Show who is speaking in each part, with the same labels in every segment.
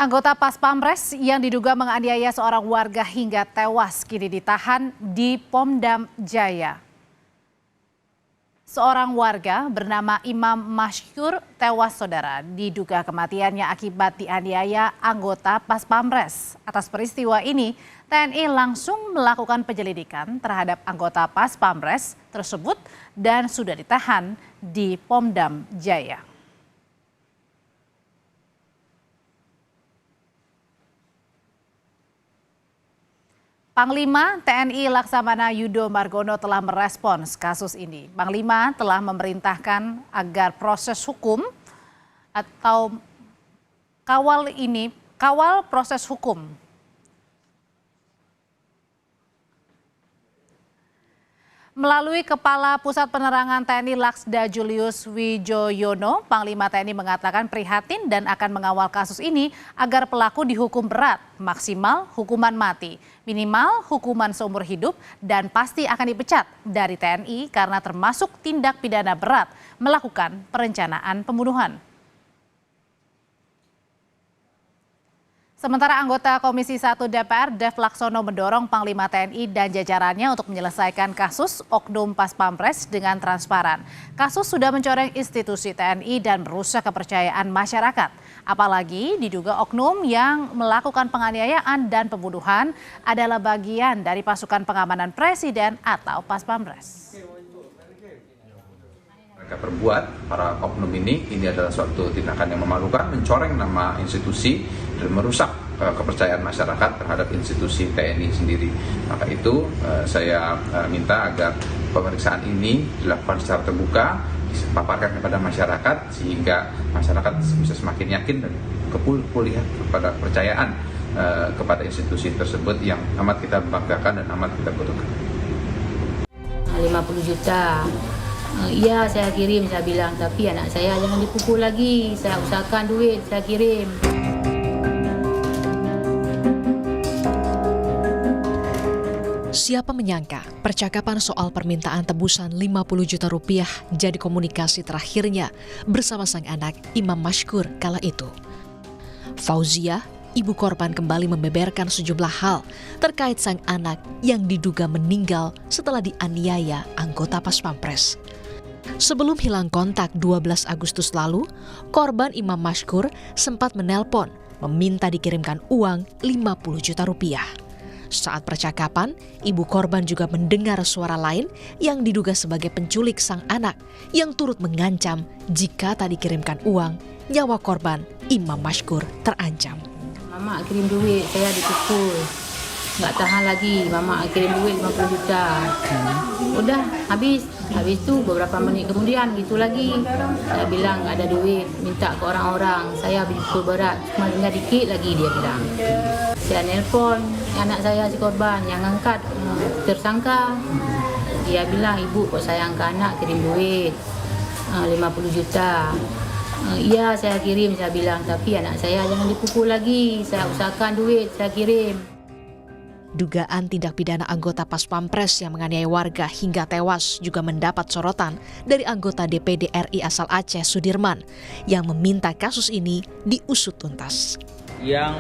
Speaker 1: Anggota Pas Pampres yang diduga menganiaya seorang warga hingga tewas kini ditahan di Pomdam Jaya. Seorang warga bernama Imam Mashkur tewas saudara, diduga kematiannya akibat dianiaya anggota Pas Pampres. Atas peristiwa ini, TNI langsung melakukan penyelidikan terhadap anggota Pas Pampres tersebut dan sudah ditahan di Pomdam Jaya. Panglima TNI Laksamana Yudo Margono telah merespons kasus ini. Panglima telah memerintahkan agar proses hukum atau kawal proses hukum melalui Kepala Pusat Penerangan TNI Laksda Julius Wijoyono. Panglima TNI mengatakan prihatin dan akan mengawal kasus ini agar pelaku dihukum berat, maksimal hukuman mati, minimal hukuman seumur hidup, dan pasti akan dipecat dari TNI karena termasuk tindak pidana berat melakukan perencanaan pembunuhan. Sementara anggota Komisi 1 DPR Dev Laksono mendorong Panglima TNI dan jajarannya untuk menyelesaikan kasus oknum Pas Pampres dengan transparan. Kasus sudah mencoreng institusi TNI dan merusak kepercayaan masyarakat. Apalagi diduga oknum yang melakukan penganiayaan dan pembunuhan adalah bagian dari pasukan pengamanan Presiden atau Pas Pampres.
Speaker 2: Mereka perbuat, para oknum ini adalah suatu tindakan yang memalukan, mencoreng nama institusi dan merusak kepercayaan masyarakat terhadap institusi TNI sendiri. Maka itu saya minta agar pemeriksaan ini dilakukan secara terbuka, dipaparkan kepada masyarakat sehingga masyarakat bisa semakin yakin dan pulih kepada kepercayaan kepada institusi tersebut yang amat kita banggakan dan amat kita butuhkan.
Speaker 3: 50 juta. Iya, saya kirim, saya bilang, tapi anak saya jangan dipukul lagi. Saya usahakan duit, saya kirim.
Speaker 4: Siapa menyangka percakapan soal permintaan tebusan 50 juta rupiah jadi komunikasi terakhirnya bersama sang anak Imam Mashkur kala itu. Fauzia, ibu korban, kembali membeberkan sejumlah hal terkait sang anak yang diduga meninggal setelah dianiaya anggota Pas Pampres. Sebelum hilang kontak 12 Agustus lalu, korban Imam Mashkur sempat menelpon meminta dikirimkan uang 50 juta rupiah. Saat percakapan, ibu korban juga mendengar suara lain yang diduga sebagai penculik sang anak yang turut mengancam jika tak dikirimkan uang, nyawa korban Imam Mashkur terancam.
Speaker 3: Mama kirim duit, saya dipukul. Nggak tahan lagi, mama kirim duit 50 juta. Udah, habis itu beberapa menit kemudian gitu lagi. Saya bilang ada duit, minta ke orang-orang. Saya dipukul berat, cuma tinggal dikit lagi dia bilang. Saya nelpon anak saya si korban yang angkat tersangka. Dia bilang, ibu kok sayang ke anak kirim duit 50 juta. Iya, saya kirim, saya bilang, tapi anak saya jangan dipukul lagi. Saya usahakan duit, saya kirim.
Speaker 4: Dugaan tindak pidana anggota Pas Pampres yang menganiaya warga hingga tewas juga mendapat sorotan dari anggota DPD RI asal Aceh Sudirman yang meminta kasus ini diusut tuntas.
Speaker 5: Yang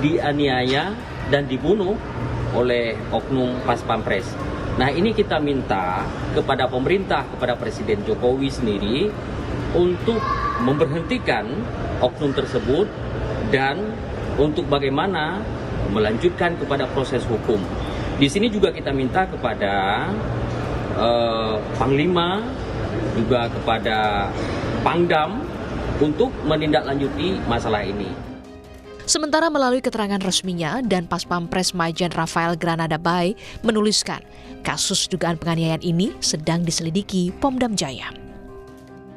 Speaker 5: dianiaya dan dibunuh oleh oknum Pas Pampres. Nah, ini kita minta kepada pemerintah, kepada Presiden Jokowi sendiri untuk memberhentikan oknum tersebut dan untuk bagaimana melanjutkan kepada proses hukum. Di sini juga kita minta kepada Panglima, juga kepada Pangdam untuk menindaklanjuti masalah ini.
Speaker 4: Sementara melalui keterangan resminya, dan Pas Pampres Majen Rafael Granada Bay menuliskan kasus dugaan penganiayaan ini sedang diselidiki Pomdam Jaya.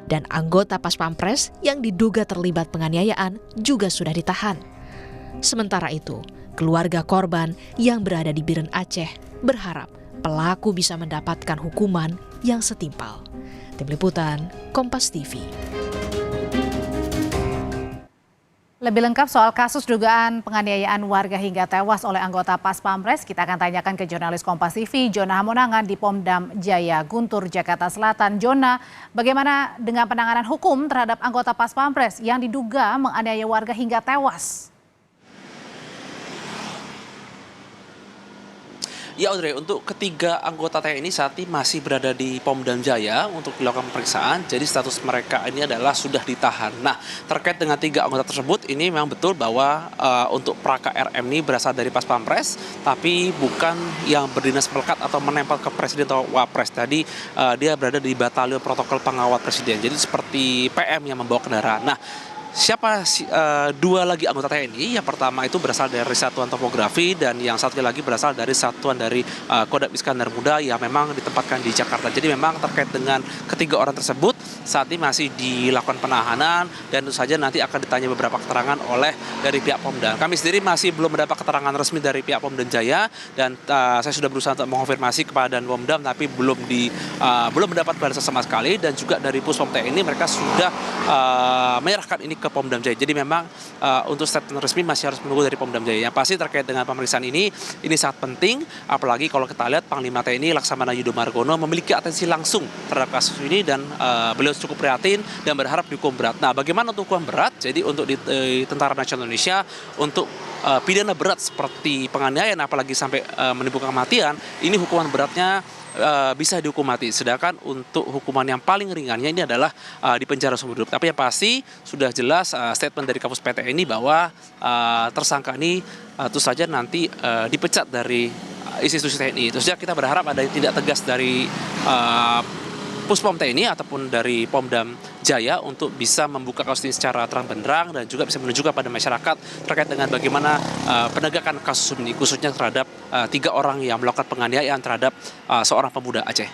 Speaker 4: Dan anggota Pas Pampres yang diduga terlibat penganiayaan juga sudah ditahan. Sementara itu, keluarga korban yang berada di Biren Aceh berharap pelaku bisa mendapatkan hukuman yang setimpal. Tim Liputan, Kompas TV.
Speaker 1: Lebih lengkap soal kasus dugaan penganiayaan warga hingga tewas oleh anggota Pas Pampres, kita akan tanyakan ke jurnalis Kompas TV, Jona Hamonangan di Pomdam Jaya, Guntur, Jakarta Selatan. Jona, bagaimana dengan penanganan hukum terhadap anggota Pas Pampres yang diduga menganiaya warga hingga tewas?
Speaker 6: Ya Audrey, untuk ketiga anggota TNI saat ini masih berada di Pomdam Jaya untuk dilakukan pemeriksaan. Jadi status mereka ini adalah sudah ditahan. Nah, terkait dengan tiga anggota tersebut, ini memang betul bahwa untuk Praka RM ini berasal dari Pas Pampres, tapi bukan yang berdinas melekat atau menempel ke Presiden atau Wapres. Tadi dia berada di Batalion Protokol Pengawal Presiden. Jadi seperti PM yang membawa kendaraan. Nah, dua lagi anggota TNI, yang pertama itu berasal dari Satuan Topografi dan yang satu lagi berasal dari Satuan dari Kodam Iskandar Muda yang memang ditempatkan di Jakarta. Jadi memang terkait dengan ketiga orang tersebut saat ini masih dilakukan penahanan dan tentu saja nanti akan ditanya beberapa keterangan oleh dari pihak Pomdam. Kami sendiri masih belum mendapat keterangan resmi dari pihak Pomdam Jaya dan saya sudah berusaha untuk mengonfirmasi kepada Pomdam tapi belum mendapat balasan sama sekali, dan juga dari Puspom TNI mereka sudah menyerahkan ini ke Pomdam Jaya. Jadi memang untuk statement resmi masih harus menunggu dari Pomdam Jaya. Yang pasti terkait dengan pemeriksaan ini sangat penting, apalagi kalau kita lihat Panglima TNI Laksamana Yudo Margono memiliki atensi langsung terhadap kasus ini dan beliau cukup prihatin dan berharap dihukum berat. Nah, bagaimana untuk hukuman berat? Jadi untuk di Tentara Nasional Indonesia untuk pidana berat seperti penganiayaan apalagi sampai menimbulkan kematian, ini hukuman beratnya bisa dihukum mati. Sedangkan untuk hukuman yang paling ringannya ini adalah di penjara seumur hidup. Tapi yang pasti sudah jelas statement dari Kapus PT ini bahwa tersangka ini tentu saja nanti dipecat dari institusi TNI. Terus kita berharap ada tindak tegas dari Puspom TNI ataupun dari Pomdam Jaya untuk bisa membuka kasus ini secara terang benderang dan juga bisa menunjukkan pada masyarakat terkait dengan bagaimana penegakan kasus ini, khususnya terhadap tiga orang yang melakukan penganiayaan terhadap seorang pemuda Aceh.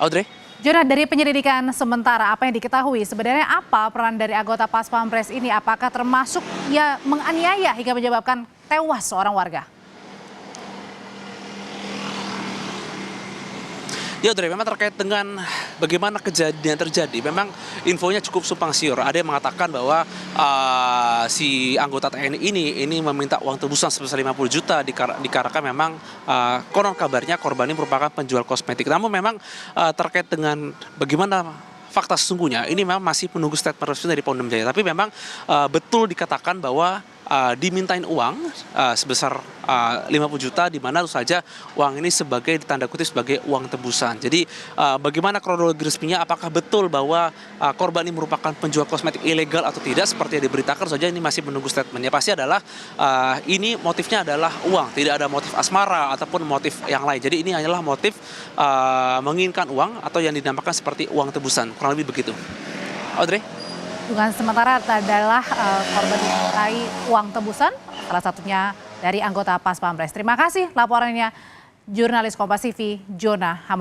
Speaker 6: Audrey?
Speaker 1: Jona, dari penyelidikan sementara apa yang diketahui sebenarnya apa peran dari anggota Pas Pampres ini? Apakah termasuk ya menganiaya hingga menyebabkan tewas seorang warga?
Speaker 6: Ya Audrey, memang terkait dengan bagaimana kejadian terjadi, memang infonya cukup simpang siur. Ada yang mengatakan bahwa si anggota TNI ini meminta uang tebusan sebesar 50 juta dikarenakan memang konon kabarnya korban ini merupakan penjual kosmetik. Namun memang terkait dengan bagaimana fakta sesungguhnya, ini memang masih menunggu statement resmi dari Pomdam Jaya. Tapi memang betul dikatakan bahwa dimintain uang sebesar 50 juta, di mana tentu saja uang ini sebagai ditanda kutip sebagai uang tebusan. Jadi bagaimana kronologi resminya, apakah betul bahwa korban ini merupakan penjual kosmetik ilegal atau tidak seperti yang diberitakan saja, ini masih menunggu statementnya. Pasti adalah ini motifnya adalah uang, tidak ada motif asmara ataupun motif yang lain. Jadi ini hanyalah motif menginginkan uang atau yang dinamakan seperti uang tebusan, kurang lebih begitu. Audrey?
Speaker 1: Dugaan sementara adalah korban dimintai uang tebusan, salah satunya dari anggota Pas Pampres. Terima kasih laporannya jurnalis Kompas TV, Jona Hamonangan.